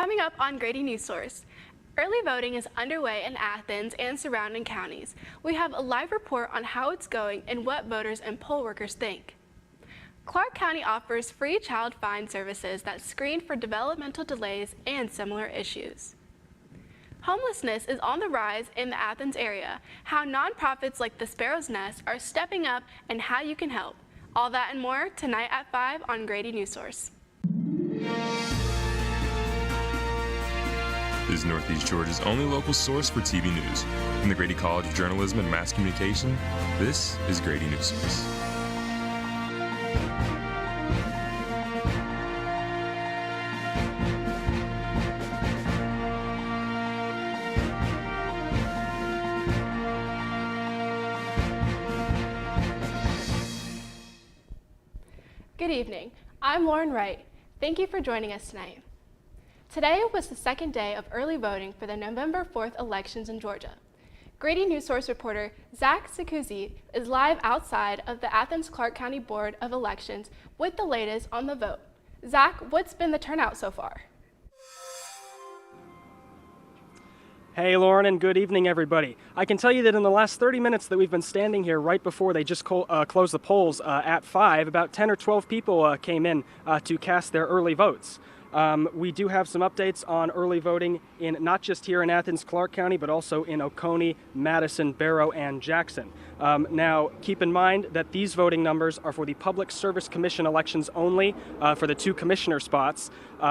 Coming up on Grady Newsource, early voting is underway in Athens and surrounding counties. We have a live report on how it's going and what voters and poll workers think. Clark County offers free child find services that screen for developmental delays and similar issues. Homelessness is on the rise in the Athens area, how nonprofits like the Sparrow's Nest are stepping up, and how you can help. All that and more tonight at 5 on Grady Newsource. This is Northeast Georgia's only local source for TV news. From the Grady College of Journalism and Mass Communication, this is Grady Newsource. Good evening. I'm Lauren Wright. Thank you for joining us tonight. Today was the second day of early voting for the November 4th elections in Georgia. Grady Newsource reporter Zach Sikuzi is live outside of the Athens Clark County Board of Elections with the latest on the vote. Zach, what's been the turnout so far? Hey Lauren, and good evening everybody. I can tell you that in the last 30 minutes that we've been standing here right before they just closed the polls at 5, about 10 or 12 people came in to cast their early votes. We do have some updates on early voting in not just here in Athens, Clark County, but also in Oconee, Madison, Barrow, and Jackson. Now, keep in mind that these voting numbers are for the Public Service Commission elections only for the 2 commissioner spots.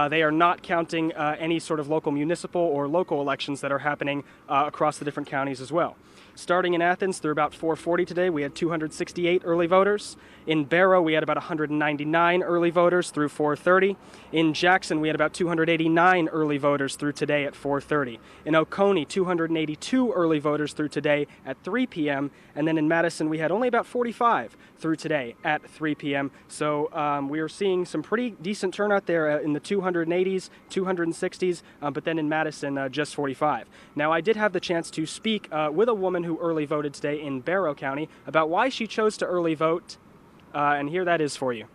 They are not counting any sort of local municipal or local elections that are happening across the different counties as well. Starting in Athens through about 4:40 today, we had 268 early voters. In Barrow, we had about 199 early voters through 4:30. In Jackson, we had about 289 early voters through today at 4:30. In Oconee, 282 early voters through today at 3 p.m. And then in Madison, we had only about 45 through today at 3 p.m. So we are seeing some pretty decent turnout there in the 280s, 260s, but then in Madison, just 45. Now, I did have the chance to speak with a woman who early voted today in Barrow County about why she chose to early vote, and here that is for you.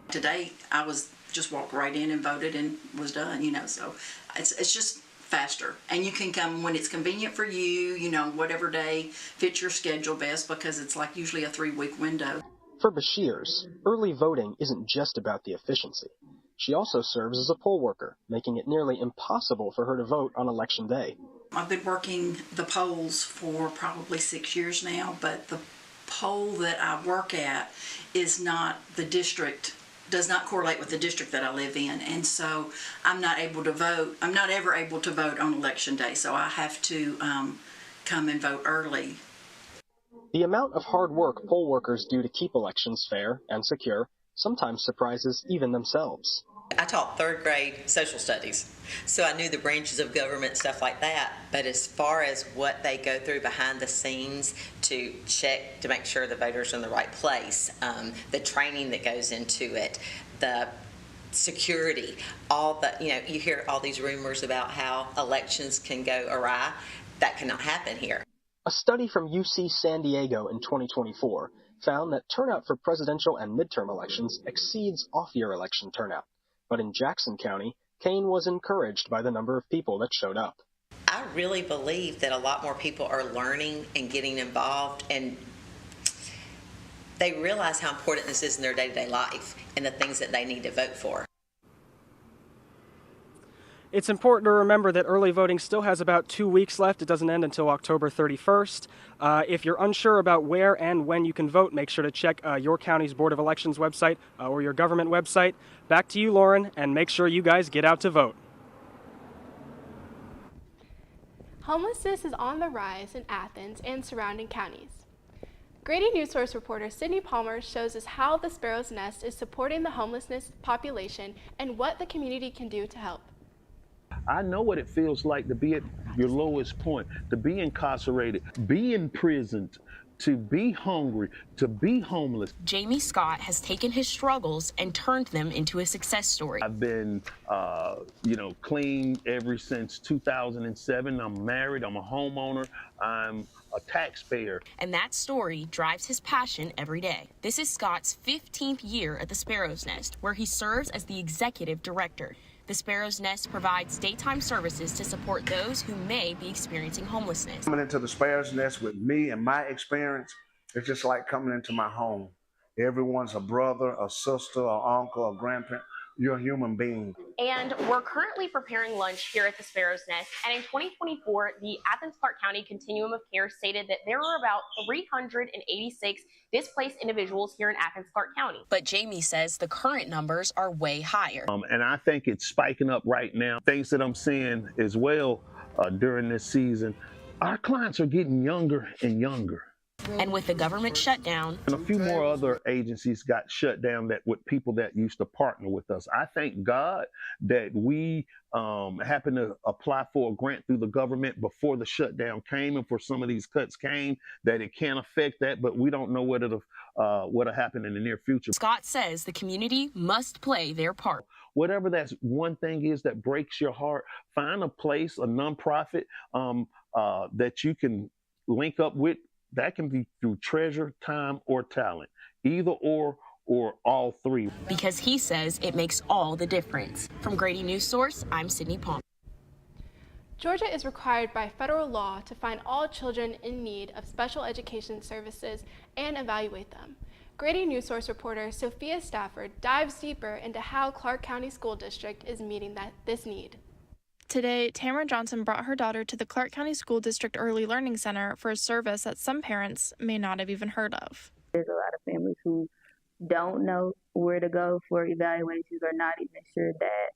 Today, I just walked right in and voted and was done, so it's just faster. And you can come when it's convenient for you, whatever day fits your schedule best, because it's like usually a 3-week window. For Bashirs, early voting isn't just about the efficiency. She also serves as a poll worker, making it nearly impossible for her to vote on Election Day. I've been working the polls for probably 6 years now, but the poll that I work at is not the district, does not correlate with the district that I live in, and so I'm not able to vote. I'm not ever able to vote on Election Day, so I have to come and vote early. The amount of hard work poll workers do to keep elections fair and secure sometimes surprises even themselves. I taught 3rd grade social studies, so I knew the branches of government, stuff like that. But as far as what they go through behind the scenes to check to make sure the voters are in the right place, the training that goes into it, the security, all the, you hear all these rumors about how elections can go awry. That cannot happen here. A study from UC San Diego in 2024 found that turnout for presidential and midterm elections exceeds off-year election turnout. But in Jackson County, Kane was encouraged by the number of people that showed up. I really believe that a lot more people are learning and getting involved, and they realize how important this is in their day-to-day life and the things that they need to vote for. It's important to remember that early voting still has about 2 weeks left. It doesn't end until October 31st. If you're unsure about where and when you can vote, make sure to check your county's Board of Elections website or your government website. Back to you, Lauren, and make sure you guys get out to vote. Homelessness is on the rise in Athens and surrounding counties. Grady Newsource reporter Sydney Palmer shows us how the Sparrow's Nest is supporting the homelessness population and what the community can do to help. I know what it feels like to be at your lowest point, to be incarcerated, be imprisoned, to be hungry, to be homeless. Jamie Scott has taken his struggles and turned them into a success story. I've been, clean ever since 2007. I'm married. I'm a homeowner. I'm a taxpayer. And that story drives his passion every day. This is Scott's 15th year at the Sparrow's Nest, where he serves as the executive director. The Sparrow's Nest provides daytime services to support those who may be experiencing homelessness. Coming into the Sparrow's Nest with me and my experience, it's just like coming into my home. Everyone's a brother, a sister, an uncle, a grandparent. You're a human being. And we're currently preparing lunch here at the Sparrow's Nest. And in 2024, the Athens-Clarke County Continuum of Care stated that there were about 386 displaced individuals here in Athens-Clarke County. But Jamie says the current numbers are way higher. And I think it's spiking up right now. Things that I'm seeing as well during this season, our clients are getting younger and younger. And with the government shutdown, and a few more other agencies got shut down that with people that used to partner with us. I thank God that we happened to apply for a grant through the government before the shutdown came, and for some of these cuts came, that it can affect that, but we don't know what'll happen in the near future. Scott says the community must play their part. Whatever that one thing is that breaks your heart, find a place, a nonprofit that you can link up with. That can be through treasure, time, or talent, either or all three. Because he says it makes all the difference. From Grady Newsource, I'm Sydney Palmer. Georgia is required by federal law to find all children in need of special education services and evaluate them. Grady Newsource reporter Sophia Stafford dives deeper into how Clarke County School District is meeting this need. Today, Tamara Johnson brought her daughter to the Clarke County School District Early Learning Center for a service that some parents may not have even heard of. There's a lot of families who don't know where to go for evaluations or not even sure that,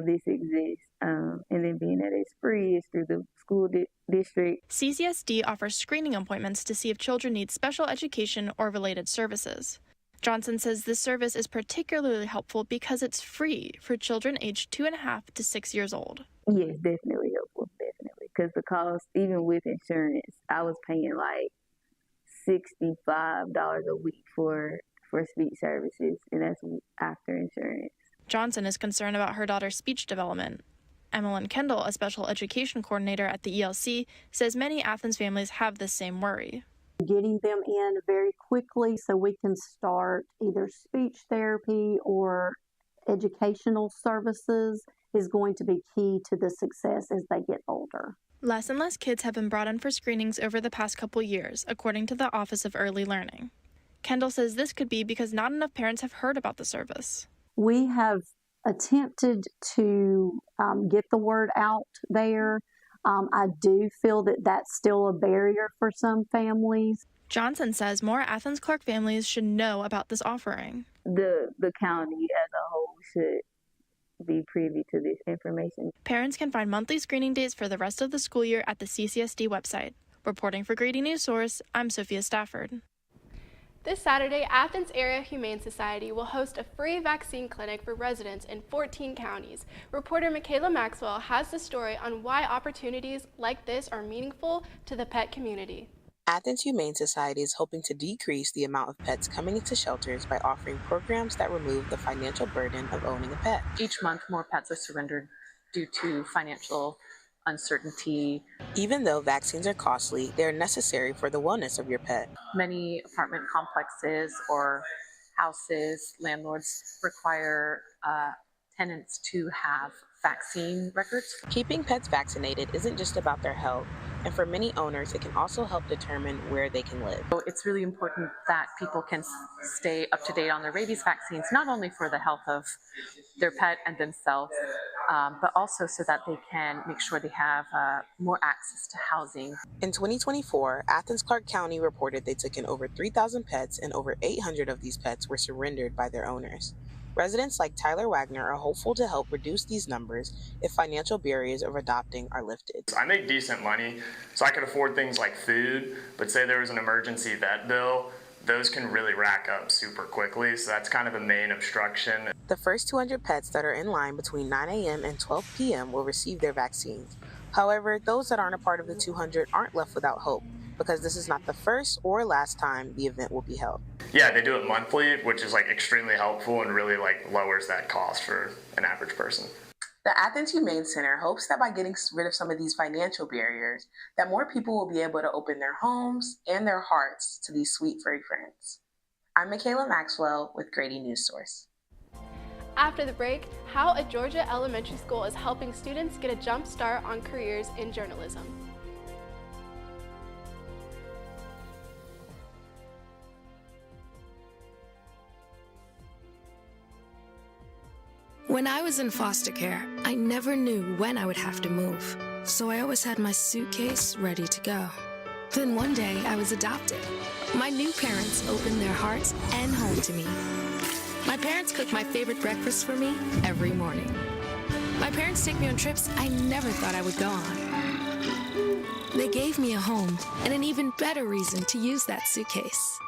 this exists. And then being that it's free, it's through the school district. CCSD offers screening appointments to see if children need special education or related services. Johnson says this service is particularly helpful because it's free for children aged 2.5 to 6 years old. Yes, definitely helpful, definitely. Because the cost, even with insurance, I was paying like $65 a week for speech services, and that's after insurance. Johnson is concerned about her daughter's speech development. Emmeline Kendall, a special education coordinator at the ELC, says many Athens families have the same worry. Getting them in very quickly so we can start either speech therapy or educational services is going to be key to the success as they get older. Less and less kids have been brought in for screenings over the past couple years, according to the Office of Early Learning. Kendall says this could be because not enough parents have heard about the service. We have attempted to get the word out there. I do feel that that's still a barrier for some families. Johnson says more Athens-Clarke families should know about this offering. The county as a whole should be privy to this information. Parents can find monthly screening dates for the rest of the school year at the CCSD website. Reporting for Grady Newsource, I'm Sophia Stafford. This Saturday, Athens Area Humane Society will host a free vaccine clinic for residents in 14 counties. Reporter Michaela Maxwell has the story on why opportunities like this are meaningful to the pet community. Athens Humane Society is hoping to decrease the amount of pets coming into shelters by offering programs that remove the financial burden of owning a pet. Each month, more pets are surrendered due to financial uncertainty. Even though vaccines are costly, they are necessary for the wellness of your pet. Many apartment complexes or houses, landlords require tenants to have vaccine records. Keeping pets vaccinated isn't just about their health, and for many owners, it can also help determine where they can live. So it's really important that people can stay up to date on their rabies vaccines, not only for the health of their pet and themselves, but also so that they can make sure they have more access to housing. In 2024, Athens-Clarke County reported they took in over 3,000 pets, and over 800 of these pets were surrendered by their owners. Residents like Tyler Wagner are hopeful to help reduce these numbers if financial barriers of adopting are lifted. I make decent money, so I could afford things like food, but say there was an emergency vet bill, those can really rack up super quickly, so that's kind of the main obstruction. The first 200 pets that are in line between 9 a.m. and 12 p.m. will receive their vaccines. However, those that aren't a part of the 200 aren't left without hope, because this is not the first or last time the event will be held. Yeah, they do it monthly, which is extremely helpful and really lowers that cost for an average person. The Athens Humane Center hopes that by getting rid of some of these financial barriers, that more people will be able to open their homes and their hearts to these sweet furry friends. I'm Michaela Maxwell with Grady Newsource. After the break, how a Georgia elementary school is helping students get a jump start on careers in journalism. When I was in foster care, I never knew when I would have to move, so I always had my suitcase ready to go. Then one day, I was adopted. My new parents opened their hearts and home to me. My parents cook my favorite breakfast for me every morning. My parents take me on trips I never thought I would go on. They gave me a home and an even better reason to use that suitcase.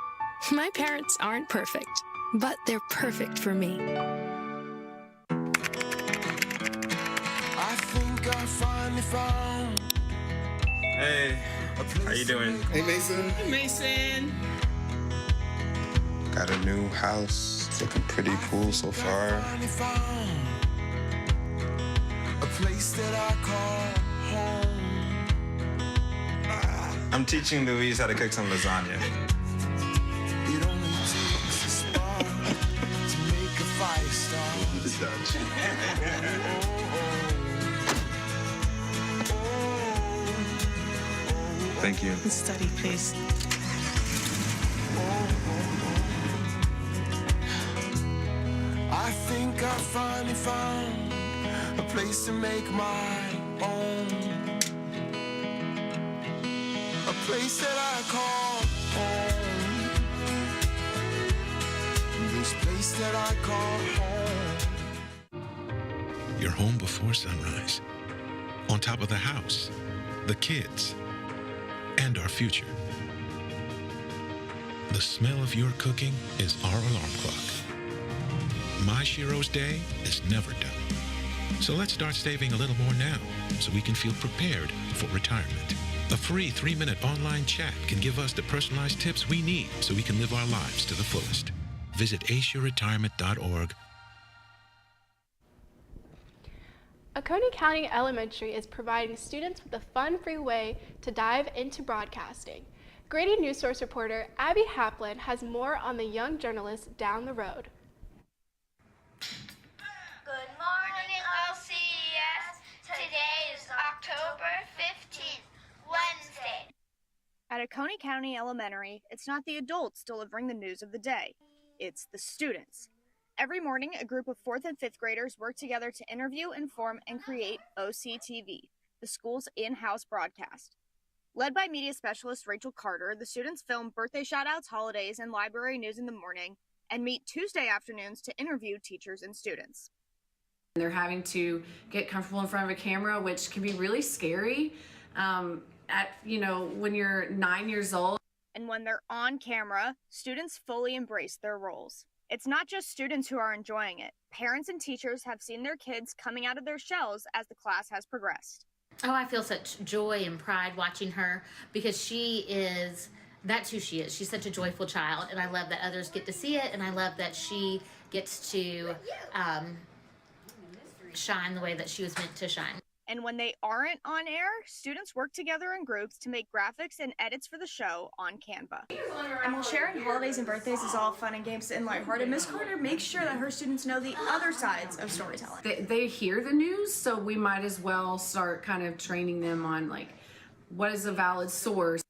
My parents aren't perfect, but they're perfect for me. I think I finally found. Hey, how you doing? Hey, Mason. Hey, Mason. Got a new house. It's looking pretty cool so far. A place that I call home. I'm teaching Louise how to cook some lasagna. It only takes a spark to make a fire start. The Dutch. Thank you. Study, please. I think I finally found a place to make my own. A place that I call home. This place that I call home. You're home before sunrise. On top of the house, the kids, and our future. The smell of your cooking is our alarm clock. My Shiro's day is never done. So let's start saving a little more now so we can feel prepared for retirement. A free 3-minute online chat can give us the personalized tips we need so we can live our lives to the fullest. Visit aceyourretirement.org. Oconee County Elementary is providing students with a fun-free way to dive into broadcasting. Grady Newsource reporter Abby Haplin has more on the young journalist down the road. Good morning, LCES. Today is October 15th, Wednesday. At Oconee County Elementary, it's not the adults delivering the news of the day. It's the students. Every morning, a group of 4th and 5th graders work together to interview, inform, and create OCTV, the school's in-house broadcast. Led by media specialist Rachel Carter, the students film birthday shout-outs, holidays, and library news in the morning, and meet Tuesday afternoons to interview teachers and students. They're having to get comfortable in front of a camera, which can be really scary when you're 9 years old. And when they're on camera, students fully embrace their roles. It's not just students who are enjoying it. Parents and teachers have seen their kids coming out of their shells as the class has progressed. Oh, I feel such joy and pride watching her because that's who she is. She's such a joyful child, and I love that others get to see it, and I love that she gets to shine the way that she was meant to shine. And when they aren't on air, students work together in groups to make graphics and edits for the show on Canva. And while sharing holidays and birthdays is all fun and games and lighthearted, Ms. Carter makes sure that her students know the other sides of storytelling. They hear the news, so we might as well start kind of training them on what is a valid source.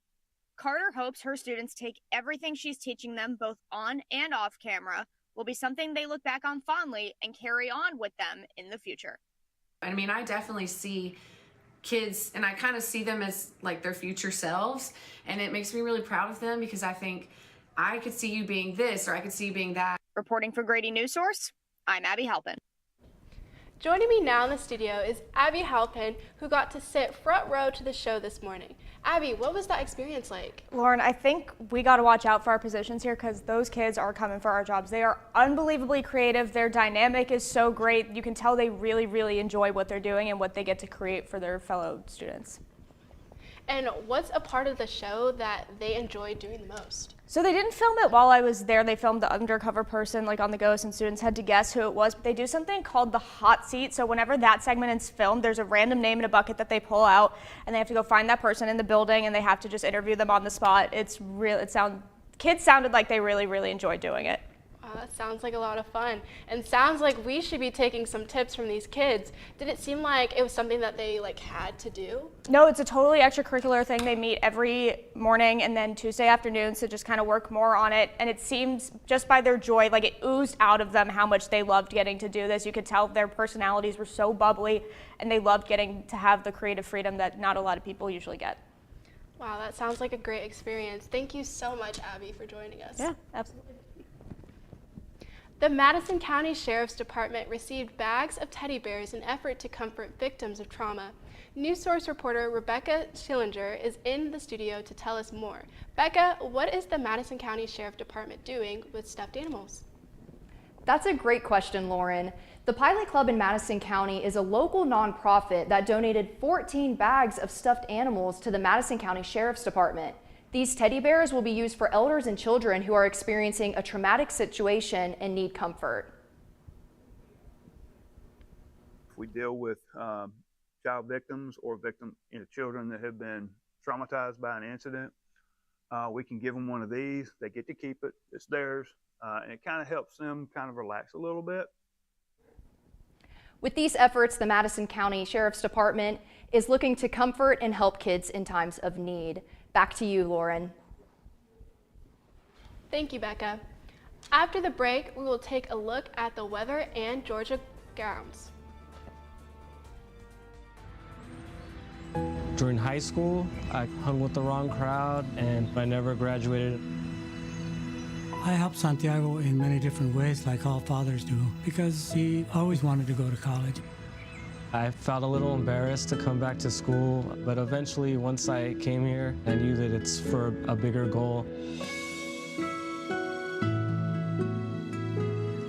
Carter hopes her students take everything she's teaching them both on and off camera will be something they look back on fondly and carry on with them in the future. I mean, I definitely see kids, and I kind of see them as their future selves, and it makes me really proud of them because I think I could see you being this, or I could see you being that. Reporting for Grady Newsource, I'm Abby Halpin. Joining me now in the studio is Abby Halpin, who got to sit front row to the show this morning. Abby, what was that experience like? Lauren, I think we got to watch out for our positions here because those kids are coming for our jobs. They are unbelievably creative. Their dynamic is so great. You can tell they really, really enjoy what they're doing and what they get to create for their fellow students. And what's a part of the show that they enjoy doing the most? So they didn't film it while I was there. They filmed the undercover person on the ghost, and students had to guess who it was. But they do something called the hot seat. So whenever that segment is filmed, there's a random name in a bucket that they pull out, and they have to go find that person in the building, and they have to just interview them on the spot. Kids sounded like they really, really enjoyed doing it. That sounds like a lot of fun, and sounds like we should be taking some tips from these kids. Did it seem like it was something that they had to do? No, it's a totally extracurricular thing. They meet every morning and then Tuesday afternoons to just kind of work more on it. And it seems just by their joy, like it oozed out of them how much they loved getting to do this. You could tell their personalities were so bubbly and they loved getting to have the creative freedom that not a lot of people usually get. Wow, that sounds like a great experience. Thank you so much, Abby, for joining us. Yeah, absolutely. The Madison County Sheriff's Department received bags of teddy bears in an effort to comfort victims of trauma. Newsource reporter Rebecca Schillinger is in the studio to tell us more. Becca, what is the Madison County Sheriff Department doing with stuffed animals? That's a great question, Lauren. The Pilot Club in Madison County is a local nonprofit that donated 14 bags of stuffed animals to the Madison County Sheriff's Department. These teddy bears will be used for elders and children who are experiencing a traumatic situation and need comfort. We deal with child victims or children that have been traumatized by an incident. We can give them one of these. They get to keep it. It's theirs. And it kind of helps them kind of relax a little bit. With these efforts, the Madison County Sheriff's Department is looking to comfort and help kids in times of need. Back to you, Lauren. Thank you, Becca. After the break, we will take a look at the weather and Georgia grounds. During high school, I hung with the wrong crowd and I never graduated. I helped Santiago in many different ways, like all fathers do, because he always wanted to go to college. I felt a little embarrassed to come back to school, but eventually, once I came here, I knew that it's for a bigger goal.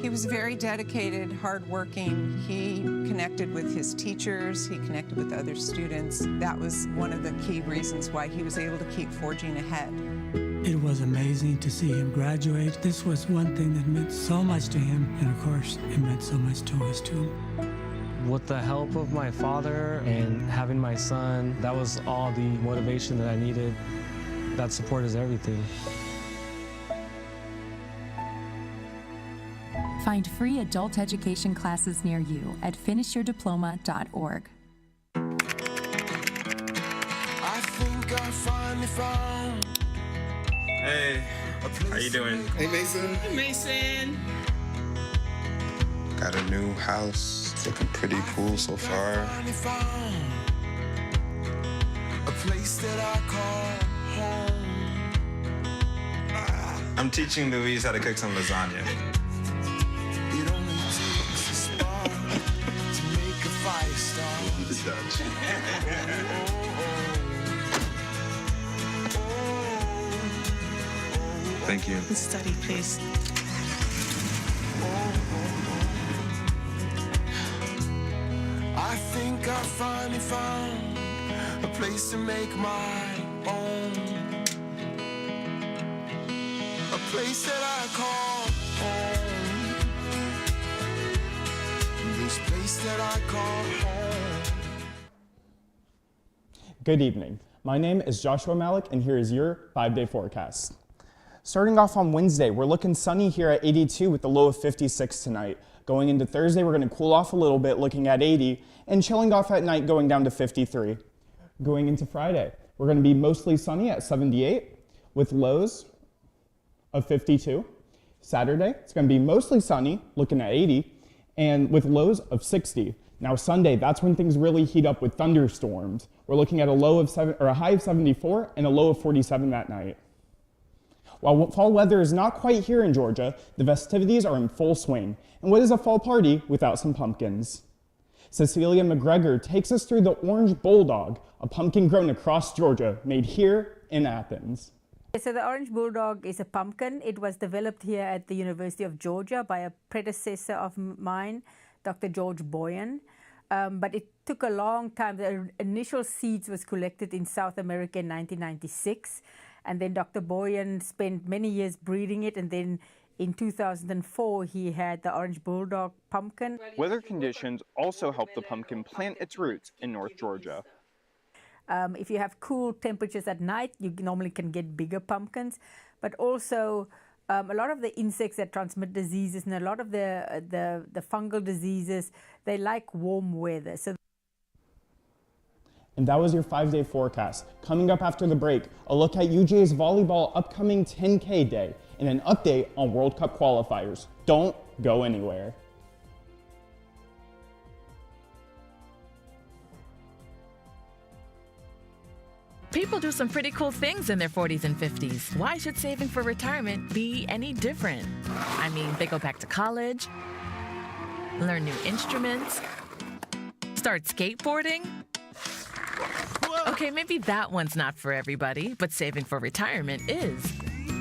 He was very dedicated, hardworking. He connected with his teachers. He connected with other students. That was one of the key reasons why he was able to keep forging ahead. It was amazing to see him graduate. This was one thing that meant so much to him, and of course, it meant so much to us too. With the help of my father and having my son, that was all the motivation that I needed. That support is everything. Find free adult education classes near you at finishyourdiploma.org. I think I finally found. Hey, how you doing? Hey, Mason. Hey, Mason. Got a new house. It's looking pretty cool so far. A place that I call home. I'm teaching Louise how to cook some lasagna. It only takes a spark to make a fire start. Thank you. Study, please. I think I finally found a place to make my own. A place that I call home. This place that I call home. Good evening. My name is Joshua Malik, and here is your 5-day forecast. Starting off on Wednesday, we're looking sunny here at 82 with a low of 56 tonight. Going into Thursday, we're going to cool off a little bit, looking at 80, and chilling off at night, going down to 53. Going into Friday, we're going to be mostly sunny at 78 with lows of 52. Saturday, it's going to be mostly sunny, looking at 80, and with lows of 60. Now Sunday, that's when things really heat up with thunderstorms. We're looking at a high of 74 and a low of 47 that night. While fall weather is not quite here in Georgia, the festivities are in full swing. And what is a fall party without some pumpkins? Cecilia McGregor takes us through the Orange Bulldog, a pumpkin grown across Georgia, made here in Athens. So the Orange Bulldog is a pumpkin. It was developed here at the University of Georgia by a predecessor of mine, Dr. George Boyan. But it took a long time. The initial seeds was collected in South America in 1996. And then Dr. Boyan spent many years breeding it, and then in 2004 he had the Orange Bulldog pumpkin. Weather conditions also help the pumpkin plant its roots in North Georgia. If you have cool temperatures at night, you normally can get bigger pumpkins, but also a lot of the insects that transmit diseases and a lot of the fungal diseases, they like warm weather. So. And that was your 5-day forecast. Coming up after the break, a look at UGA's volleyball upcoming 10K day and an update on World Cup qualifiers. Don't go anywhere. People do some pretty cool things in their 40s and 50s. Why should saving for retirement be any different? I mean, they go back to college, learn new instruments, start skateboarding. Okay, maybe that one's not for everybody, but saving for retirement is.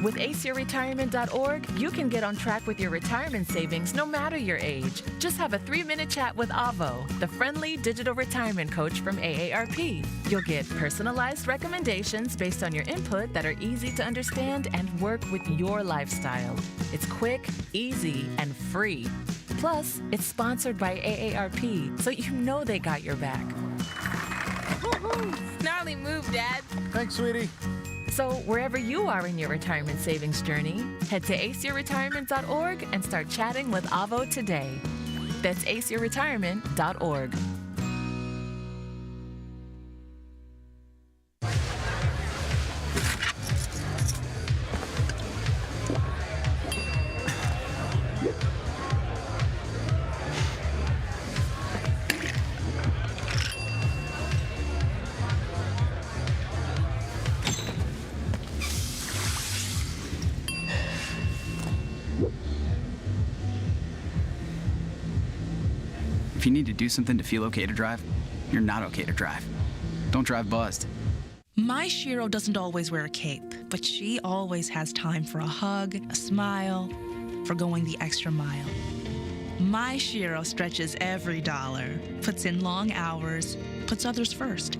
With aceyourretirement.org, you can get on track with your retirement savings no matter your age. Just have a 3-minute chat with Avo, the friendly digital retirement coach from AARP. You'll get personalized recommendations based on your input that are easy to understand and work with your lifestyle. It's quick, easy, and free. Plus, it's sponsored by AARP, so you know they got your back. Gnarly move, Dad. Thanks, sweetie. So wherever you are in your retirement savings journey, head to aceyourretirement.org and start chatting with Avo today. That's aceyourretirement.org. If you need to do something to feel okay to drive, you're not okay to drive. Don't drive buzzed. My Shiro doesn't always wear a cape, but she always has time for a hug, a smile, for going the extra mile. My Shiro stretches every dollar, puts in long hours, puts others first.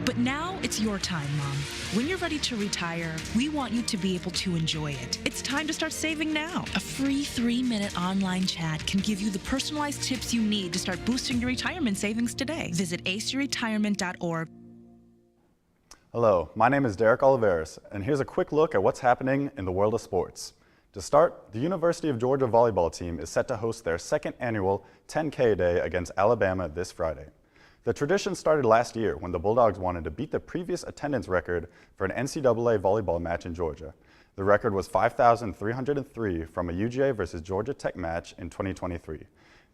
But now it's your time, Mom. When you're ready to retire, we want you to be able to enjoy it. It's time to start saving now. A free 3-minute online chat can give you the personalized tips you need to start boosting your retirement savings today. Visit aceyourretirement.org. Hello, my name is Derek Oliveris, and here's a quick look at what's happening in the world of sports. To start, the University of Georgia volleyball team is set to host their second annual 10K day against Alabama this Friday. The tradition started last year when the Bulldogs wanted to beat the previous attendance record for an NCAA volleyball match in Georgia. The record was 5,303 from a UGA versus Georgia Tech match in 2023.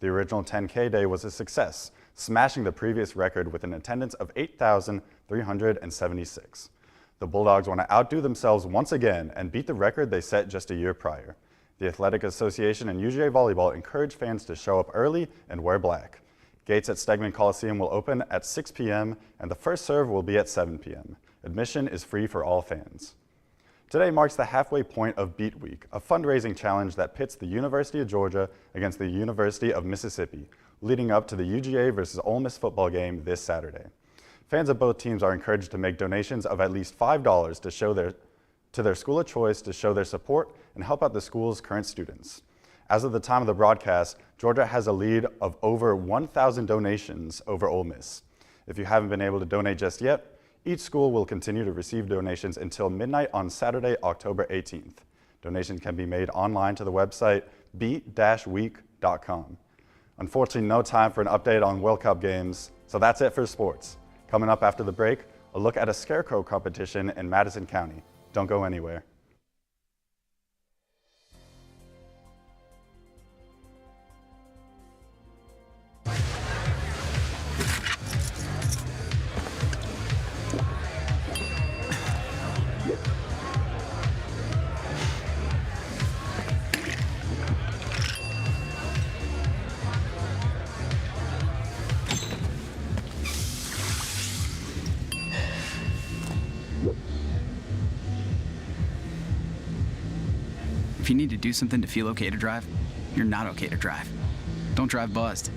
The original 10K day was a success, smashing the previous record with an attendance of 8,376. The Bulldogs want to outdo themselves once again and beat the record they set just a year prior. The Athletic Association and UGA Volleyball encourage fans to show up early and wear black. Gates at Stegman Coliseum will open at 6 p.m. and the first serve will be at 7 p.m. Admission is free for all fans. Today marks the halfway point of Beat Week, a fundraising challenge that pits the University of Georgia against the University of Mississippi, leading up to the UGA versus Ole Miss football game this Saturday. Fans of both teams are encouraged to make donations of at least $5 to their school of choice to show their support and help out the school's current students. As of the time of the broadcast, Georgia has a lead of over 1,000 donations over Ole Miss. If you haven't been able to donate just yet, each school will continue to receive donations until midnight on Saturday, October 18th. Donations can be made online to the website beat-week.com. Unfortunately, no time for an update on World Cup games, so that's it for sports. Coming up after the break, a look at a scarecrow competition in Madison County. Don't go anywhere. If you need to do something to feel okay to drive, you're not okay to drive. Don't drive buzzed.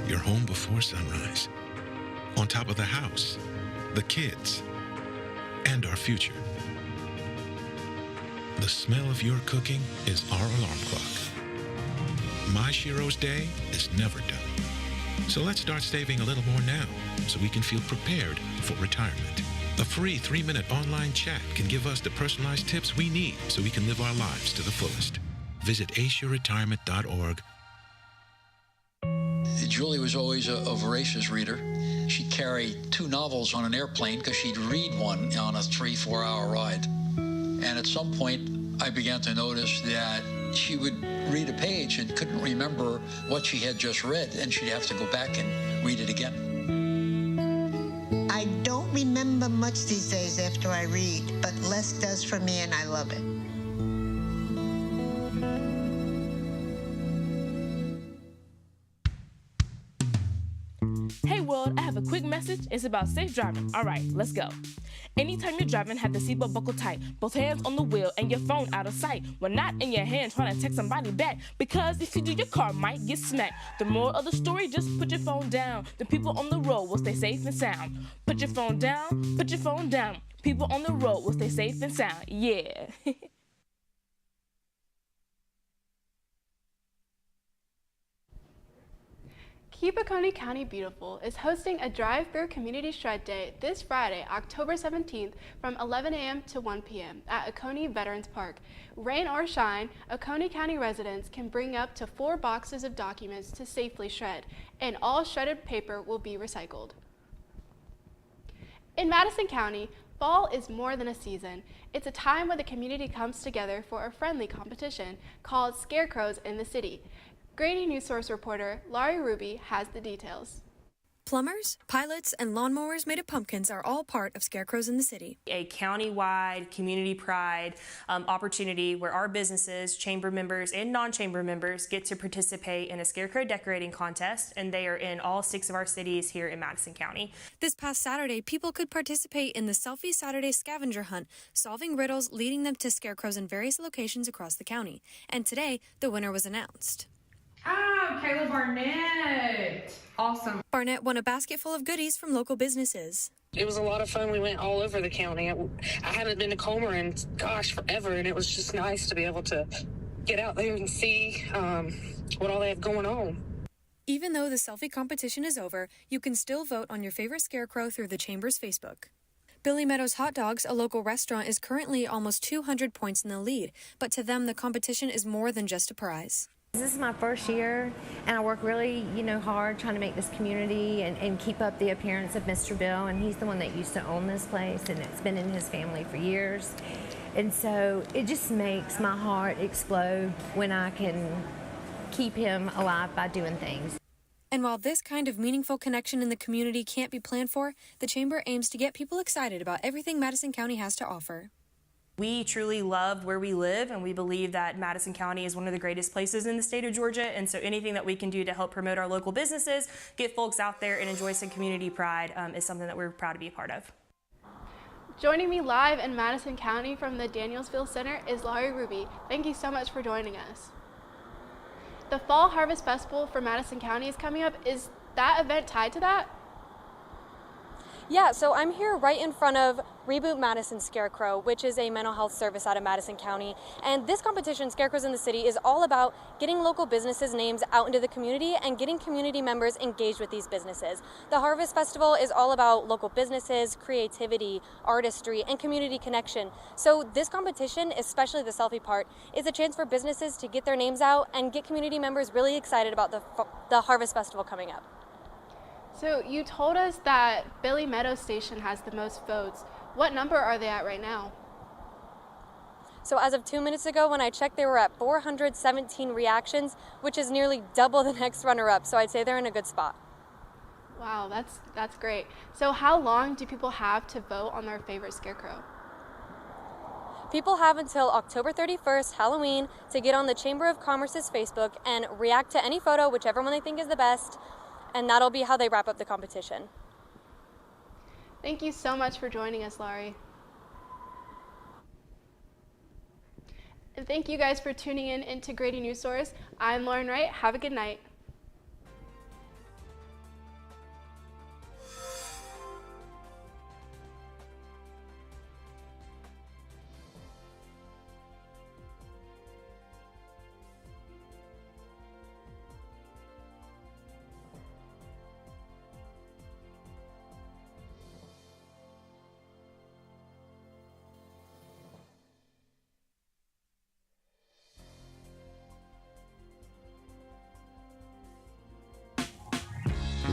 You're home before sunrise, on top of the house, the kids, and our future. The smell of your cooking is our alarm clock. My Shiro's day is never done. So let's start saving a little more now so we can feel prepared for retirement. A free 3-minute online chat can give us the personalized tips we need so we can live our lives to the fullest. Visit aceyourretirement.org. Julie was always a voracious reader. She'd carry 2 novels on an airplane because she'd read one on a 3-4 hour ride. And at some point, I began to notice that she would read a page and couldn't remember what she had just read, and she'd have to go back and read it again. I don't remember much these days after I read, but less does for me, and I love it. Hey world, I have a quick message. It's about safe driving. All right, let's go. Anytime you're driving, have the seatbelt buckled tight. Both hands on the wheel and your phone out of sight. When not in your hand, trying to text somebody back. Because if you do, your car might get smacked. The moral of the story, just put your phone down. The people on the road will stay safe and sound. Put your phone down, put your phone down. People on the road will stay safe and sound. Yeah. Keep Oconee County Beautiful is hosting a drive-through community shred day this Friday, October 17th from 11 a.m. to 1 p.m. at Oconee Veterans Park. Rain or shine, Oconee County residents can bring up to 4 boxes of documents to safely shred, and all shredded paper will be recycled. In Madison County, fall is more than a season. It's a time when the community comes together for a friendly competition called Scarecrows in the City. Grady Newsource reporter Laurie Ruby has the details. Plumbers, pilots, and lawnmowers made of pumpkins are all part of Scarecrows in the City. A county-wide community pride opportunity where our businesses, chamber members, and non-chamber members get to participate in a scarecrow decorating contest, and they are in all 6 of our cities here in Madison County. This past Saturday, people could participate in the Selfie Saturday scavenger hunt, solving riddles leading them to scarecrows in various locations across the county. And today, the winner was announced. Oh, Kayla Barnett. Awesome. Barnett won a basket full of goodies from local businesses. It was a lot of fun. We went all over the county. I haven't been to Comer in, gosh, forever, and it was just nice to be able to get out there and see what all they have going on. Even though the selfie competition is over, you can still vote on your favorite scarecrow through the Chamber's Facebook. Billy Meadows Hot Dogs, a local restaurant, is currently almost 200 points in the lead, but to them, the competition is more than just a prize. This is my first year, and I work really, hard trying to make this community and keep up the appearance of Mr. Bill, and he's the one that used to own this place, and it's been in his family for years. And so it just makes my heart explode when I can keep him alive by doing things. And while this kind of meaningful connection in the community can't be planned for, the Chamber aims to get people excited about everything Madison County has to offer. We truly love where we live, and we believe that Madison County is one of the greatest places in the state of Georgia, and so anything that we can do to help promote our local businesses, get folks out there and enjoy some community pride is something that we're proud to be a part of. Joining me live in Madison County from the Danielsville Center is Laurie Ruby. Thank you so much for joining us. The Fall Harvest Festival for Madison County is coming up. Is that event tied to that? Yeah, so I'm here right in front of Reboot Madison Scarecrow, which is a mental health service out of Madison County. And this competition, Scarecrows in the City, is all about getting local businesses' names out into the community and getting community members engaged with these businesses. The Harvest Festival is all about local businesses, creativity, artistry, and community connection. So this competition, especially the selfie part, is a chance for businesses to get their names out and get community members really excited about the Harvest Festival coming up. So you told us that Billy Meadows Station has the most votes. What number are they at right now? So as of 2 minutes ago, when I checked, they were at 417 reactions, which is nearly double the next runner-up. So I'd say they're in a good spot. Wow, that's great. So how long do people have to vote on their favorite scarecrow? People have until October 31st, Halloween, to get on the Chamber of Commerce's Facebook and react to any photo, whichever one they think is the best. And that'll be how they wrap up the competition. Thank you so much for joining us, Laurie. And thank you guys for tuning in into Grady Newsource. I'm Lauren Wright. Have a good night.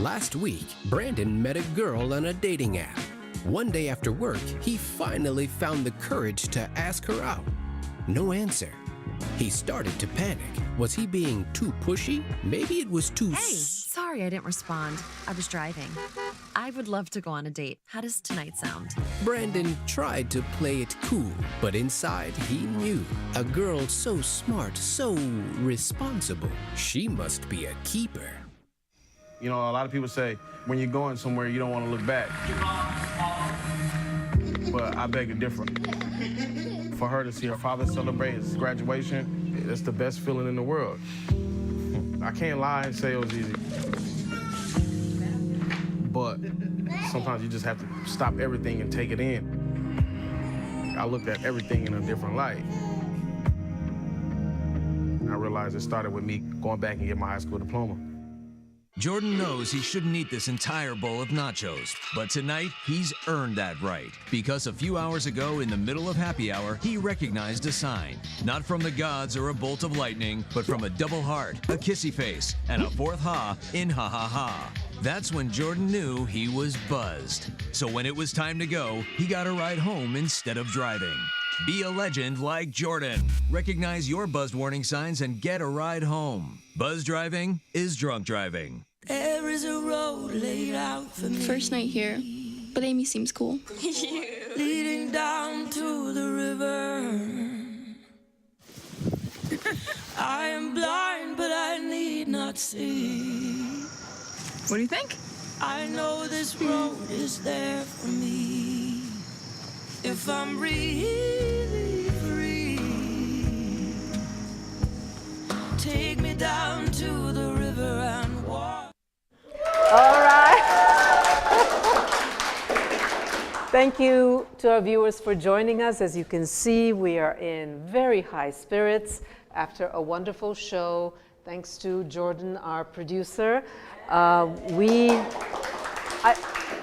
Last week, Brandon met a girl on a dating app. One day after work, he finally found the courage to ask her out. No answer. He started to panic. Was he being too pushy? Maybe it was too... Hey, sorry I didn't respond. I was driving. I would love to go on a date. How does tonight sound? Brandon tried to play it cool, but inside he knew. A girl so smart, so responsible. She must be a keeper. You know, a lot of people say, when you're going somewhere, you don't want to look back. But I beg to differ. For her to see her father celebrate his graduation, it's the best feeling in the world. I can't lie and say it was easy. But sometimes you just have to stop everything and take it in. I looked at everything in a different light. I realized it started with me going back and getting my high school diploma. Jordan knows he shouldn't eat this entire bowl of nachos, but tonight he's earned that right because a few hours ago in the middle of happy hour, he recognized a sign, not from the gods or a bolt of lightning, but from a double heart, a kissy face, and a fourth ha in ha ha ha. That's when Jordan knew he was buzzed. So when it was time to go, he got a ride home instead of driving. Be a legend like Jordan. Recognize your buzzed warning signs and get a ride home. Buzz driving is drunk driving. There is a road laid out for me. First night here, but Amy seems cool. Leading down to the river. I am blind, but I need not see. What do you think? I know this road is there for me. If I'm really free, take me down to the river and walk. All right. Thank you to our viewers for joining us. As you can see, we are in very high spirits after a wonderful show. Thanks to Jordan, our producer.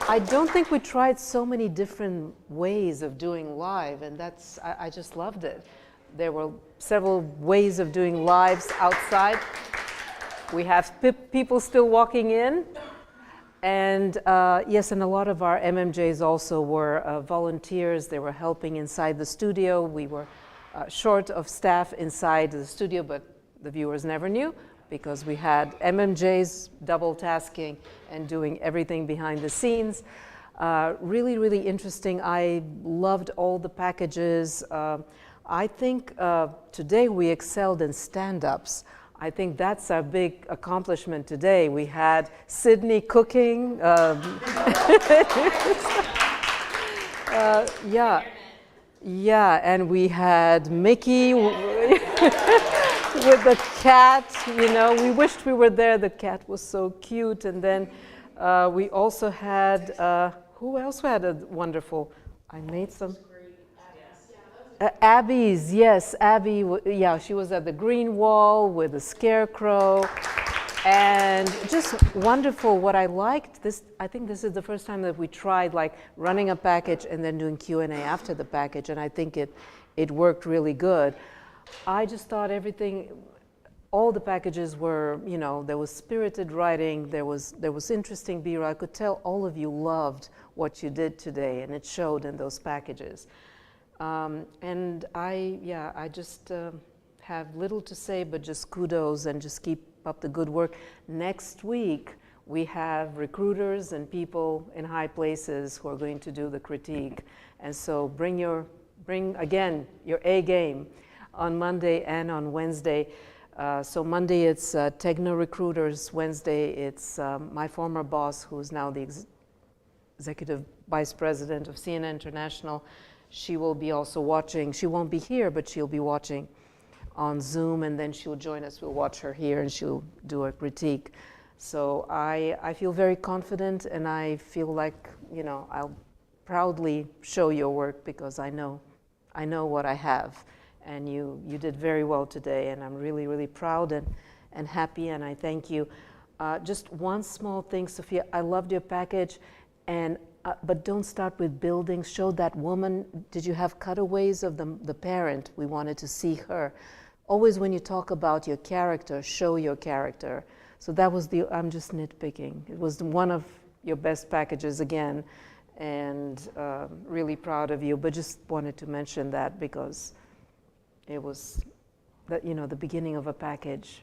I don't think we tried so many different ways of doing live, and I just loved it. There were several ways of doing lives outside. We have people still walking in, and yes, and a lot of our MMJs also were volunteers. They were helping inside the studio. We were short of staff inside the studio, but the viewers never knew, because we had MMJs double tasking and doing everything behind the scenes. Really, really interesting. I loved all the packages. I think today we excelled in stand-ups. I think that's our big accomplishment today. We had Sydney cooking. Yeah, and we had Mickey with the cat, you know, we wished we were there. The cat was so cute. And then we also had, who else had a wonderful, I made some. Abby's, yes, Abby, yeah, she was at the green wall with the scarecrow. And just wonderful. What I liked, I think this is the first time that we tried like running a package and then doing Q&A after the package, and I think it worked really good. I just thought all the packages were, you know, there was spirited writing, there was interesting B-roll. I could tell all of you loved what you did today, and it showed in those packages. And I just have little to say, but just kudos and just keep up the good work. Next week, we have recruiters and people in high places who are going to do the critique. And so bring again your A game on Monday and on Wednesday. So Monday it's Tegna Recruiters. Wednesday it's my former boss, who's now the executive vice president of CNN International. She will be also watching. She won't be here, but she'll be watching on Zoom, and then she'll join us. We'll watch her here, and she'll do a critique. So I feel very confident, and I feel like, you know, I'll proudly show your work, because I know what I have. And you did very well today, and I'm really, really proud and happy, and I thank you. Just one small thing, Sophia, I loved your package, but don't start with buildings. Show that woman. Did you have cutaways of the parent? We wanted to see her. Always when you talk about your character, show your character. So that was I'm just nitpicking. It was one of your best packages again, and really proud of you, but just wanted to mention that because it was the beginning of a package.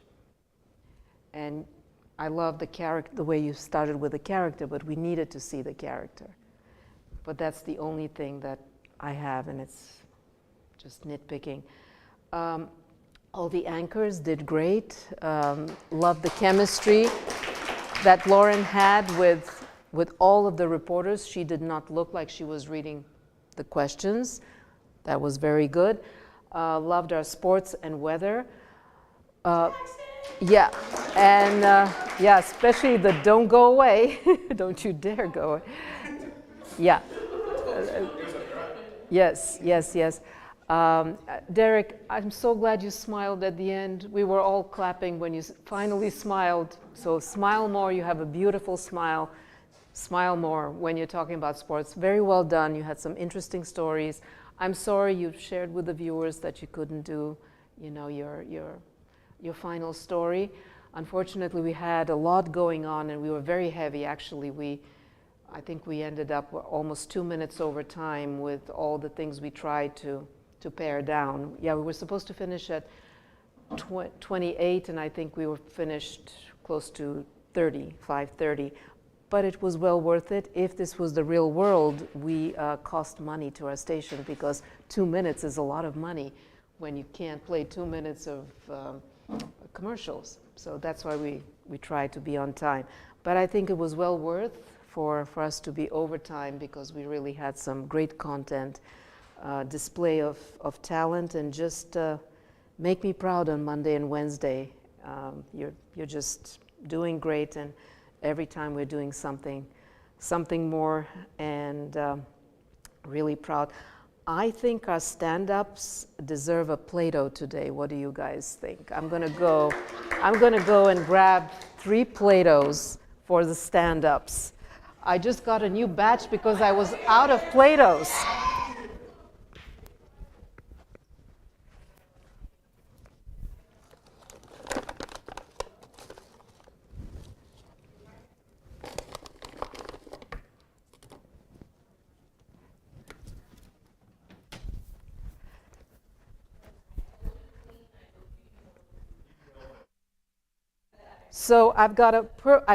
And I love the way you started with the character, but we needed to see the character. But that's the only thing that I have, and it's just nitpicking. All the anchors did great. Loved the chemistry that Lauren had with all of the reporters. She did not look like she was reading the questions. That was very good. Loved our sports and weather. Yeah, and yeah, especially the don't go away. Don't you dare go away. Yeah. Yes, yes, yes. Derek, I'm so glad you smiled at the end. We were all clapping when you finally smiled. So smile more. You have a beautiful smile. Smile more when you're talking about sports. Very well done. You had some interesting stories. I'm sorry you shared with the viewers that you couldn't do, your final story. Unfortunately, we had a lot going on and we were very heavy. Actually, I think we ended up almost 2 minutes over time with all the things we tried to pare down. Yeah, we were supposed to finish at 28, and I think we were finished close to 5:30. But it was well worth it. If this was the real world, we cost money to our station because 2 minutes is a lot of money when you can't play 2 minutes of commercials. So that's why we try to be on time. But I think it was well worth for us to be overtime because we really had some great content, display of talent, and just make me proud on Monday and Wednesday. You're just doing great, and every time we're doing something more, and really proud. I think our stand-ups deserve a Play-Doh today. What do you guys think? I'm gonna go and grab 3 Play-Dohs for the stand-ups. I just got a new batch because I was out of Play-Dohs. So I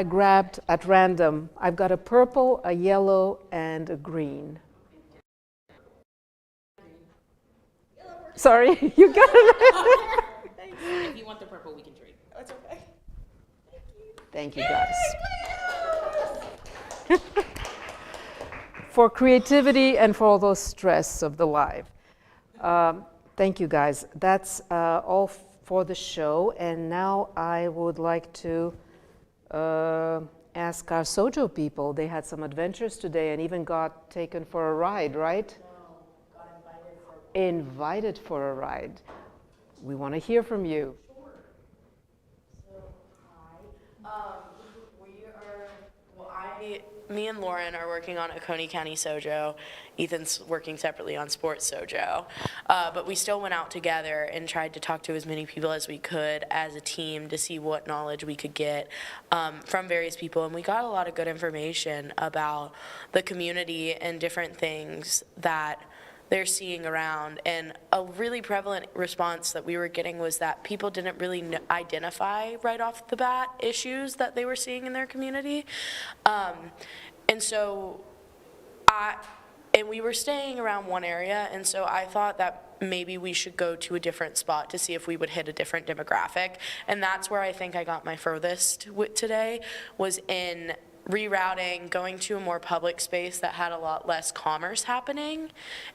grabbed at random. I've got a purple, a yellow, and a green. Sorry, you got it. If you want the purple, we can trade. That's okay. Thank you, guys. For creativity and for all those stress of the live. Thank you, guys. That's all for the show. And now I would like to ask our Sojo people. They had some adventures today and even got taken for a ride, right? No, got invited for a ride. We want to hear from you. Sure. So, hi. Me and Lauren are working on Oconee County Sojo. Ethan's working separately on Sports Sojo. But we still went out together and tried to talk to as many people as we could as a team to see what knowledge we could get from various people. And we got a lot of good information about the community and different things that they're seeing around. And a really prevalent response that we were getting was that people didn't really identify right off the bat issues that they were seeing in their community. And so we were staying around one area, and so I thought that maybe we should go to a different spot to see if we would hit a different demographic. And that's where I think I got my furthest today, was in rerouting, going to a more public space that had a lot less commerce happening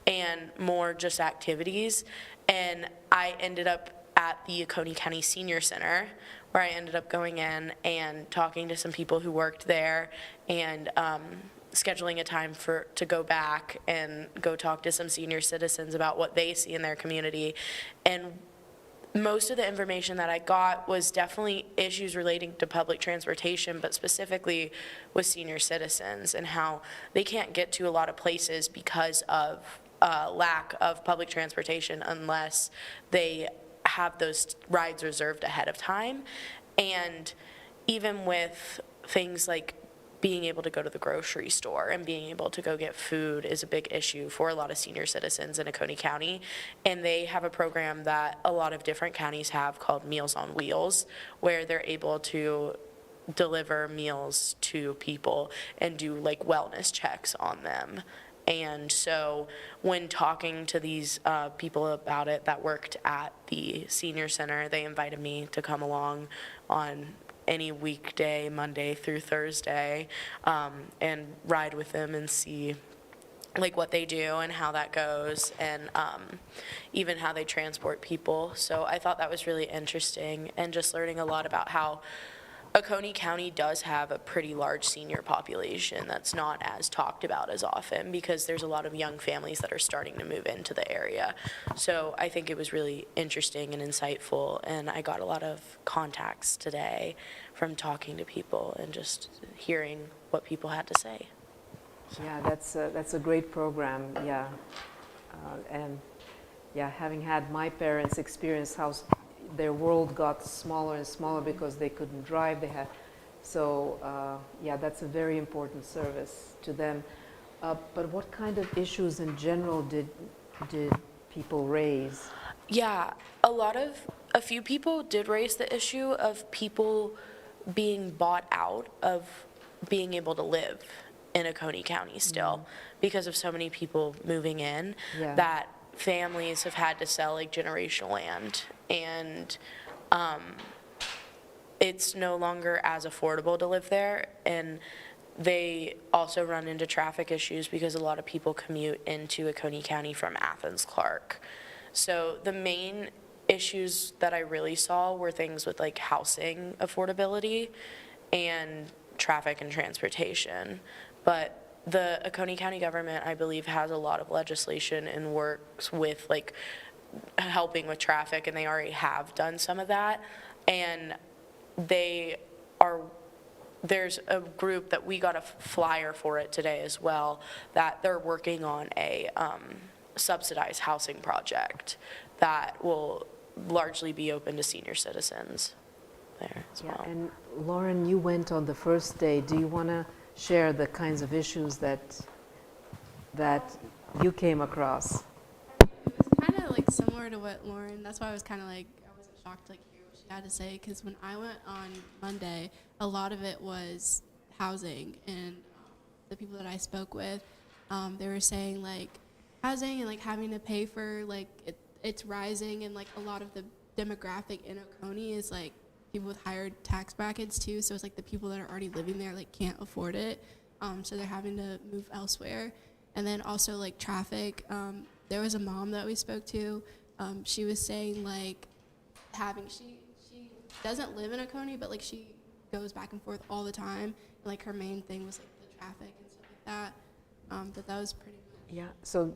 and more just activities. And I ended up at the Oconee County Senior Center, where I ended up going in and talking to some people who worked there and scheduling a time to go back and go talk to some senior citizens about what they see in their community. And most of the information that I got was definitely issues relating to public transportation, but specifically with senior citizens and how they can't get to a lot of places because of lack of public transportation unless they have those rides reserved ahead of time. And even with things like being able to go to the grocery store and being able to go get food is a big issue for a lot of senior citizens in Oconee County. And they have a program that a lot of different counties have called Meals on Wheels, where they're able to deliver meals to people and do like wellness checks on them. And so when talking to these people about it that worked at the senior center, they invited me to come along on any weekday, Monday through Thursday, and ride with them and see like what they do and how that goes, and even how they transport people. So I thought that was really interesting, and just learning a lot about how Oconee County does have a pretty large senior population that's not as talked about as often, because there's a lot of young families that are starting to move into the area. So I think it was really interesting and insightful, and I got a lot of contacts today from talking to people and just hearing what people had to say. Yeah, that's a great program, yeah. And yeah, having had my parents experience how their world got smaller and smaller because they couldn't drive. Yeah, that's a very important service to them. But what kind of issues in general did people raise? Yeah, a few people did raise the issue of people being bought out of being able to live in Oconee County still, because of so many people moving in, that families have had to sell like generational land, and it's no longer as affordable to live there. And they also run into traffic issues because a lot of people commute into Oconee County from Athens Clark. So the main issues that I really saw were things with like housing affordability and traffic and transportation. But the Oconee County government, I believe, has a lot of legislation and works with like helping with traffic, and they already have done some of that. And there's a group that we got a flyer for it today as well, that they're working on a subsidized housing project that will largely be open to senior citizens there as well. And Lauren, you went on the first day. Do you want to share the kinds of issues that you came across? It was kind of like similar to what Lauren, that's why I was kind of like, I wasn't shocked to like hear what she had to say, because when I went on Monday, a lot of it was housing, and the people that I spoke with, they were saying like housing and like having to pay for like it's rising, and like a lot of the demographic in Oconee is like people with higher tax brackets too, so it's like the people that are already living there like can't afford it, so they're having to move elsewhere. And then also like traffic, there was a mom that we spoke to, she was saying like she doesn't live in Oconee, but like she goes back and forth all the time, and like her main thing was like the traffic and stuff like that, but that was pretty much. Yeah, so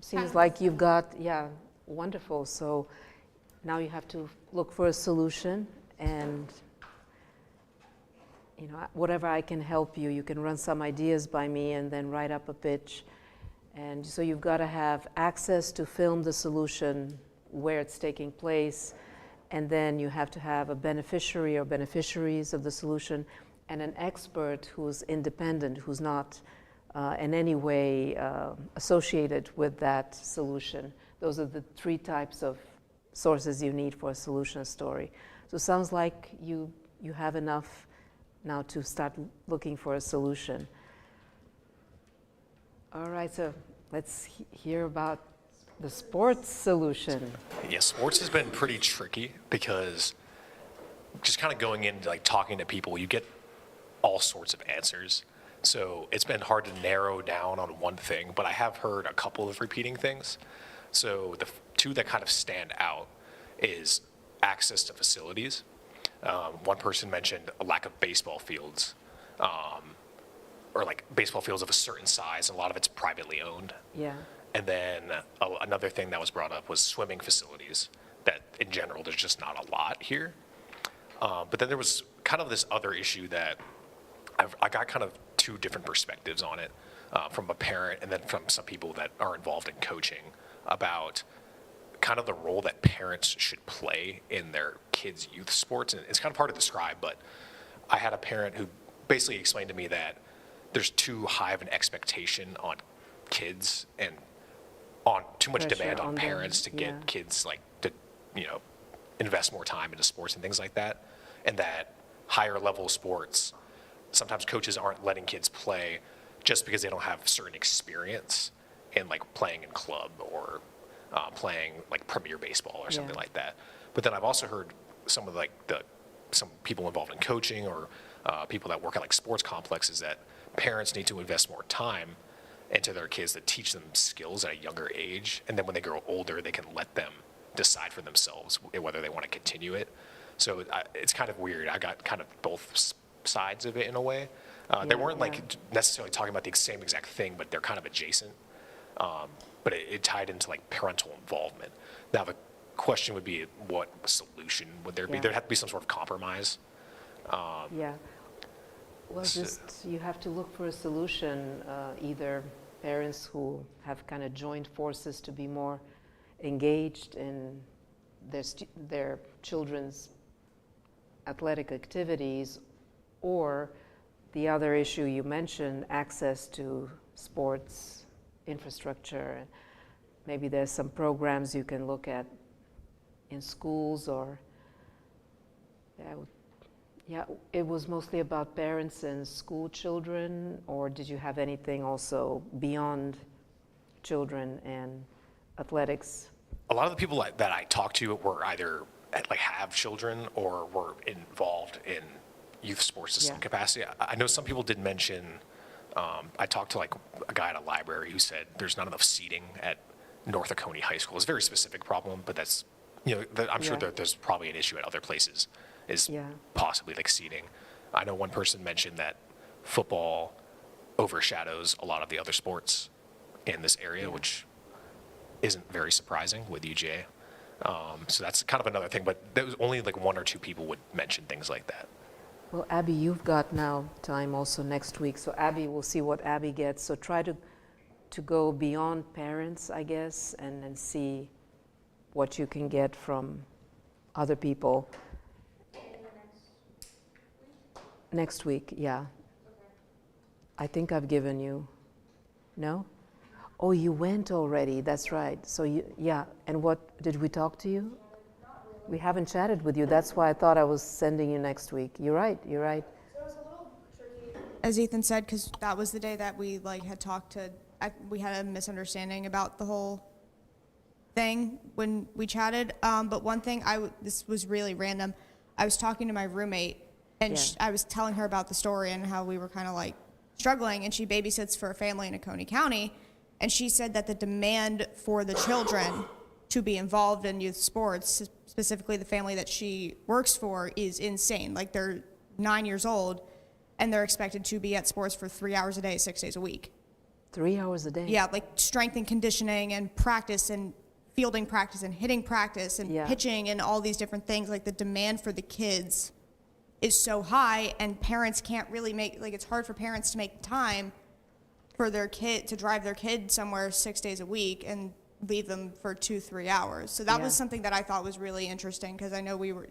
seems like you've got, yeah, wonderful. So now you have to look for a solution, and you know, whatever I can help you, you can run some ideas by me and then write up a pitch. And so you've got to have access to film the solution where it's taking place, and then you have to have a beneficiary or beneficiaries of the solution and an expert who's independent, who's not in any way associated with that solution. Those are the three types of sources you need for a solution story. So it sounds like you have enough now to start looking for a solution. All right, so let's hear about the sports solution. Yeah, sports has been pretty tricky because just kind of going into like talking to people, you get all sorts of answers. So it's been hard to narrow down on one thing, but I have heard a couple of repeating things. So the two that kind of stand out is access to facilities. One person mentioned a lack of baseball fields, or like baseball fields of a certain size, and a lot of it's privately owned. Yeah. And then another thing that was brought up was swimming facilities, that in general there's just not a lot here. But then there was kind of this other issue that I got kind of two different perspectives on it, from a parent and then from some people that are involved in coaching, about kind of the role that parents should play in their kids' youth sports. And it's kind of hard to describe, but I had a parent who basically explained to me that there's too high of an expectation on kids and on too much Pressure demand on on them, parents to get yeah. kids like to, you know, invest more time into sports and things like that. And that higher level sports, sometimes coaches aren't letting kids play just because they don't have certain experience in like playing in club or playing like premier baseball or something like that. But then I've also heard some of like some people involved in coaching or people that work at like sports complexes that parents need to invest more time into their kids to teach them skills at a younger age. And then when they grow older, they can let them decide for themselves whether they want to continue it. So it's kind of weird. I got kind of both sides of it in a way. They weren't like necessarily talking about the same exact thing, but they're kind of adjacent. But it tied into like parental involvement. Now the question would be, what solution would there be? There'd have to be some sort of compromise. Yeah. Well, just you have to look for a solution. Either parents who have kind of joined forces to be more engaged in their children's athletic activities, or the other issue you mentioned, access to sports infrastructure. Maybe there's some programs you can look at in schools, or it was mostly about parents and school children, or did you have anything also beyond children and athletics? A lot of the people that I talked to were either like have children or were involved in youth sports to some capacity. I know some people did mention, I talked to like a guy at a library who said there's not enough seating at North Oconee High School. It's a very specific problem, but that's, you know, I'm sure there's probably an issue at other places, is possibly like seating. I know one person mentioned that football overshadows a lot of the other sports in this area, which isn't very surprising with UGA. So that's kind of another thing, but there was only like one or two people would mention things like that. Well, Abby, you've got now time also next week, so Abby, we'll see what Abby gets. So try to go beyond parents, I guess, and see what you can get from other people. Next week, yeah. I think I've given you, no? Oh, you went already, that's right. So and what, did we talk to you? We haven't chatted with you, that's why I thought I was sending you next week. You're right. So it was a little tricky, as Ethan said, because that was the day that we had talked to, we had a misunderstanding about the whole thing when we chatted. But one thing, this was really random. I was talking to my roommate, and I was telling her about the story and how we were kind of like struggling, and she babysits for a family in Oconee County, and she said that the demand for the children to be involved in youth sports, specifically the family that she works for, is insane. Like, they're 9 years old, and they're expected to be at sports for 3 hours a day, 6 days a week. 3 hours a day? Yeah, like strength and conditioning and practice and fielding practice and hitting practice and pitching and all these different things. Like, the demand for the kids is so high, and parents can't really it's hard for parents to make time for their kid, to drive their kid somewhere 6 days a week and leave them for 2-3 hours. So that was something that I thought was really interesting, because I know you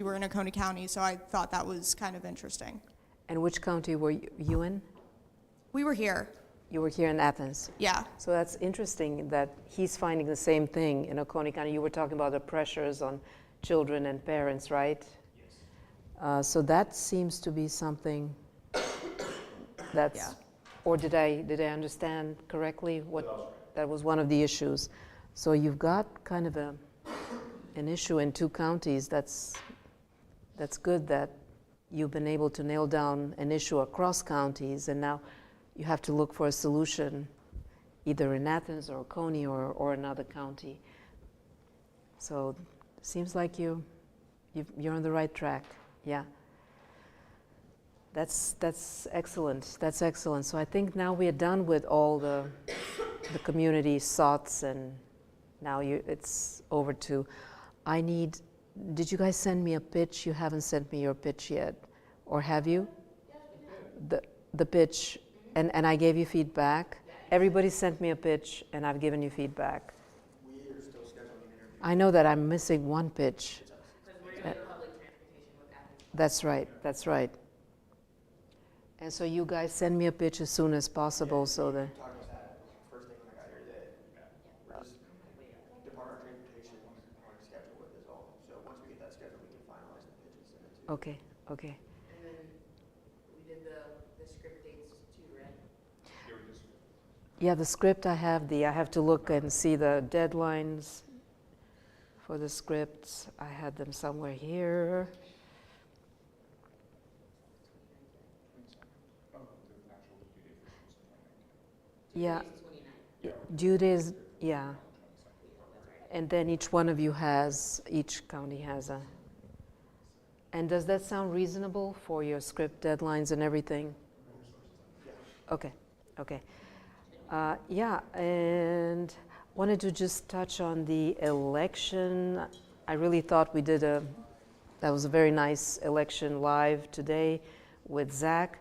were in Oconee County, so I thought that was kind of interesting. And which county were you in? We were here. You were here in Athens? Yeah. So that's interesting that he's finding the same thing in Oconee County. You were talking about the pressures on children and parents, right? Yes. So that seems to be something that's, or did I understand correctly what that was one of the issues? So you've got kind of an issue in two counties. That's good that you've been able to nail down an issue across counties, and now you have to look for a solution either in Athens or Oconee or another county. So it seems like you're on the right track. Yeah. That's excellent. That's excellent. So I think now we are done with all the community thoughts, and now it's over to, did you guys send me a pitch? You haven't sent me your pitch yet, or have you? The pitch, and I gave you feedback. Everybody sent me a pitch, and I've given you feedback. We are still scheduling an I know that I'm missing one pitch. That's right, that's right. And so you guys send me a pitch as soon as possible so that. First thing when I got here today. We're just Department of Transportation on schedule with this all. So once we get that schedule, we can finalize the pitches and send it to. Okay, okay. And then we did the script dates too, right? Yeah, the script I have to look and see the deadlines for the scripts. I had them somewhere here. Yeah, due days, yeah. And then each county has a. And does that sound reasonable for your script deadlines and everything? Okay, okay. Yeah, and wanted to just touch on the election. I really thought that was a very nice election live today with Zach.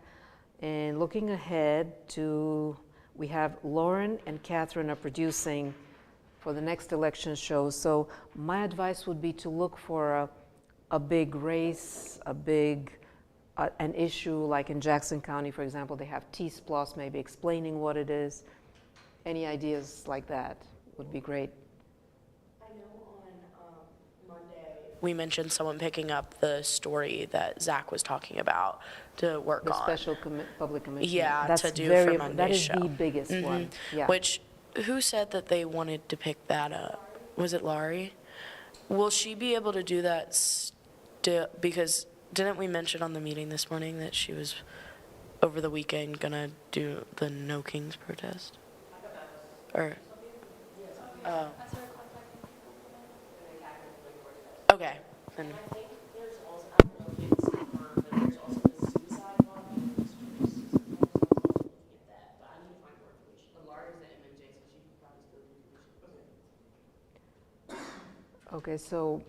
And looking ahead we have Lauren and Catherine are producing for the next election show. So my advice would be to look for a big race, an issue like in Jackson County, for example, they have T-Splosh maybe explaining what it is. Any ideas like that would be great. I know on Monday we mentioned someone picking up the story that Zach was talking about to work on. The special public commission. Yeah, that's to do very, for Monday's that is show. the biggest one. Yeah. Who said that they wanted to pick that up? Was it Laurie? Will she be able to do that still? Because didn't we mention on the meeting this morning that she was over the weekend gonna do the No Kings protest? Or, oh. Okay, then. Okay, so,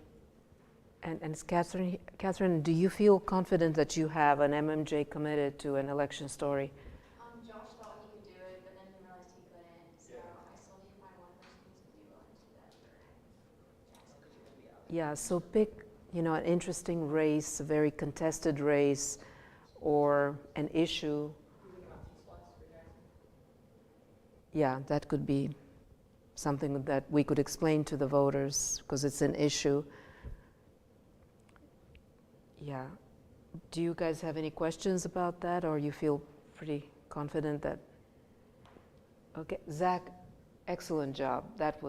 and Catherine, do you feel confident that you have an MMJ committed to an election story? Josh thought he could do it, but then he realized he couldn't, so I still need to find one person who's going to be willing to do that. Yeah, so pick, an interesting race, a very contested race, or an issue. Yeah, that could be something that we could explain to the voters because it's an issue. Yeah. Do you guys have any questions about that, or you feel pretty confident that? Okay, Zach, excellent job. That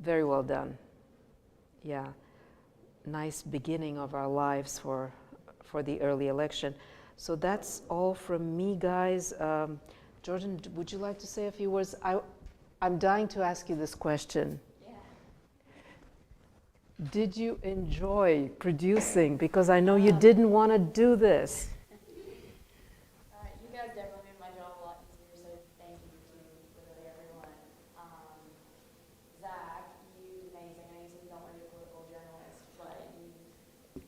very well done. Yeah, nice beginning of our lives for the early election. So that's all from me, guys. Jordan, would you like to say a few words? I'm dying to ask you this question. Yeah. Did you enjoy producing? Because I know you didn't want to do this. You guys definitely made my job a lot easier, so thank you to literally everyone. Zach, you did amazing. I know you said you don't want to be a political journalist, but you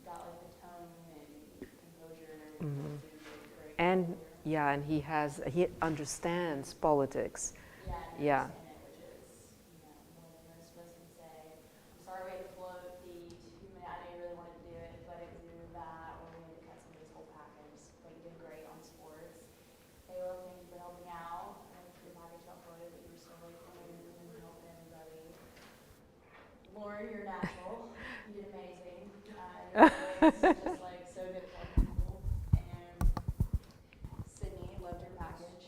got like the tone and composure and everything. Mm-hmm. So you did great. And yeah, and he understands politics. Yeah. Which is, more than most of us can say. I'm sorry we had to float the 2 minute. I know you really wanted to do it, but it was either that or we had to cut some of this whole package. But you did great on sports. Taylor, thank you for helping out. I know your package got floated, but you were still like and helping everybody. Lauren, you're natural. You did amazing. Your voice is just like so good at people. And Sydney, loved your package.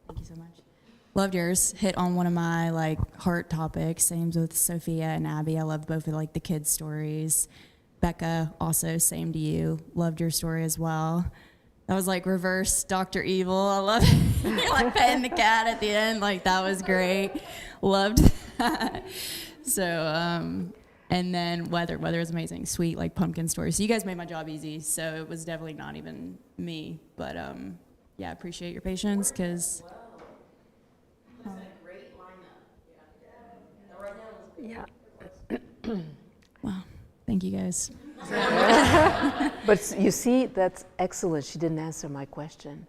Thank you so much. Loved yours. Hit on one of my heart topics. Same with Sophia and Abby. I loved both of the kids' stories. Becca, also same to you. Loved your story as well. That was reverse Dr. Evil. I love it. Petting the cat at the end. That was great. Loved that. So, and then weather is amazing. Sweet pumpkin story. So you guys made my job easy. So it was definitely not even me. But yeah, appreciate your patience because. Yeah. Wow. Thank you guys. But you see, that's excellent. She didn't answer my question.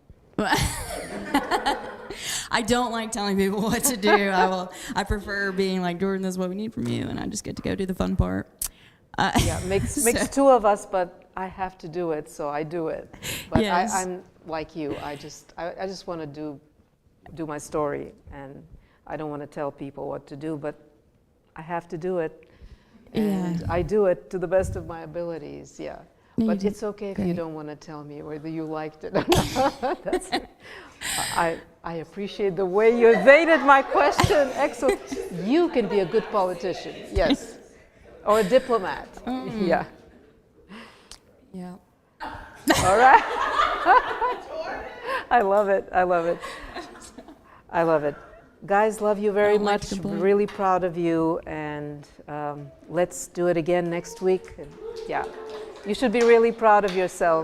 I don't like telling people what to do. I prefer being like, Jordan, this is what we need from you, and I just get to go do the fun part. Yeah, makes two of us, but I have to do it, so I do it. But Yes. I'm like you. I just want to do my story, and I don't want to tell people what to do, but I have to do it, and Yeah. I do it to the best of my abilities. Yeah. No, you But did it's okay if you great. don't want to tell me whether you liked it or not. I appreciate the way you evaded my question. Excellent. You can be a good politician, yes, or a diplomat. Yeah. Yeah. All right. I love it. I love it. I love it. Guys, love you very don't like much. to complain. Really proud of you, and let's do it again next week. And, yeah, you should be really proud of yourselves.